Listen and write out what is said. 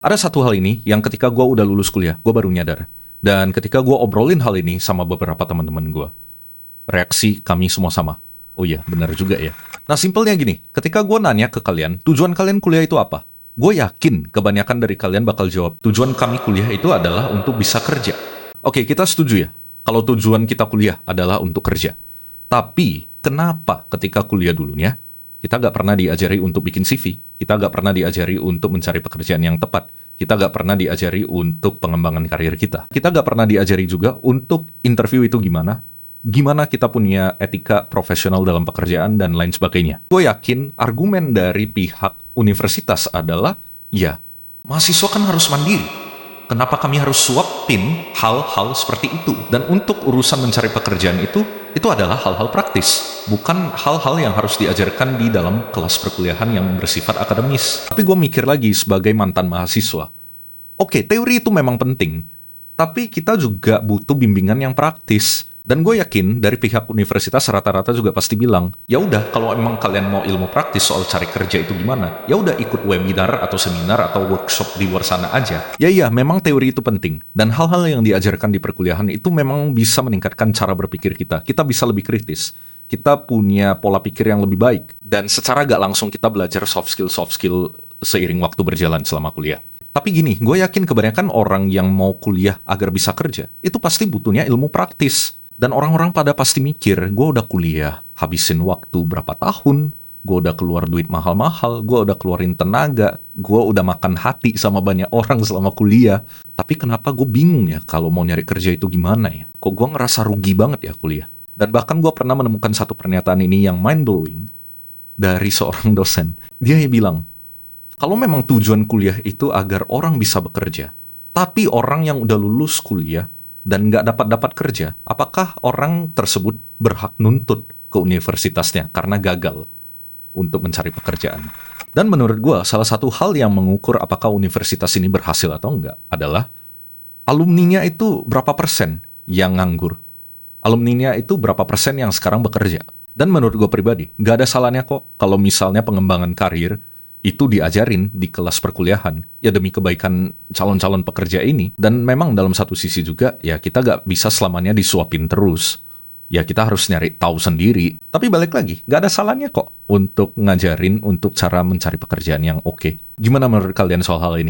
Ada satu hal ini yang ketika gue udah lulus kuliah, gue baru nyadar. Dan ketika gue obrolin hal ini sama beberapa teman-teman gue, reaksi kami semua sama. Oh iya, benar juga ya. Nah, simpelnya gini, ketika gue nanya ke kalian, tujuan kalian kuliah itu apa? Gue yakin kebanyakan dari kalian bakal jawab, tujuan kami kuliah itu adalah untuk bisa kerja. Oke, kita setuju ya, kalau tujuan kita kuliah adalah untuk kerja. Tapi, kenapa ketika kuliah dulunya, kita nggak pernah diajari untuk bikin CV, kita nggak pernah diajari untuk mencari pekerjaan yang tepat, kita nggak pernah diajari untuk pengembangan karir kita nggak pernah diajari juga untuk interview itu gimana kita punya etika profesional dalam pekerjaan dan lain sebagainya. Gue yakin argumen dari pihak universitas adalah, ya, mahasiswa kan harus mandiri. Kenapa kami harus suapin hal-hal seperti itu? Dan untuk urusan mencari pekerjaan itu adalah hal-hal praktis, bukan hal-hal yang harus diajarkan di dalam kelas perkuliahan yang bersifat akademis. Tapi gue mikir lagi sebagai mantan mahasiswa, oke, teori itu memang penting, tapi kita juga butuh bimbingan yang praktis. Dan gue yakin dari pihak universitas rata-rata juga pasti bilang, ya udah kalau emang kalian mau ilmu praktis soal cari kerja itu gimana, ya udah ikut webinar atau seminar atau workshop di luar sana aja. Ya iya, memang teori itu penting. Dan hal-hal yang diajarkan di perkuliahan itu memang bisa meningkatkan cara berpikir kita. Kita bisa lebih kritis. Kita punya pola pikir yang lebih baik. Dan secara gak langsung kita belajar soft skill seiring waktu berjalan selama kuliah. Tapi gini, gue yakin kebanyakan orang yang mau kuliah agar bisa kerja, itu pasti butuhnya ilmu praktis. Dan orang-orang pada pasti mikir, gue udah kuliah, habisin waktu berapa tahun, gue udah keluar duit mahal-mahal, gue udah keluarin tenaga, gue udah makan hati sama banyak orang selama kuliah. Tapi kenapa gue bingung ya kalau mau nyari kerja itu gimana ya? Kok gue ngerasa rugi banget ya kuliah? Dan bahkan gue pernah menemukan satu pernyataan ini yang mind-blowing dari seorang dosen. Dia bilang, kalau memang tujuan kuliah itu agar orang bisa bekerja, tapi orang yang udah lulus kuliah dan nggak dapat kerja, apakah orang tersebut berhak nuntut ke universitasnya karena gagal untuk mencari pekerjaan? Dan menurut gue, salah satu hal yang mengukur apakah universitas ini berhasil atau enggak adalah alumninya itu berapa persen yang nganggur. Alumninya itu berapa persen yang sekarang bekerja. Dan menurut gue pribadi, nggak ada salahnya kok kalau misalnya pengembangan karir itu diajarin di kelas perkuliahan, ya demi kebaikan calon-calon pekerja ini. Dan memang dalam satu sisi juga, ya kita gak bisa selamanya disuapin terus. Ya kita harus nyari tahu sendiri. Tapi balik lagi, gak ada salahnya kok untuk ngajarin untuk cara mencari pekerjaan yang oke. Gimana menurut kalian soal hal ini?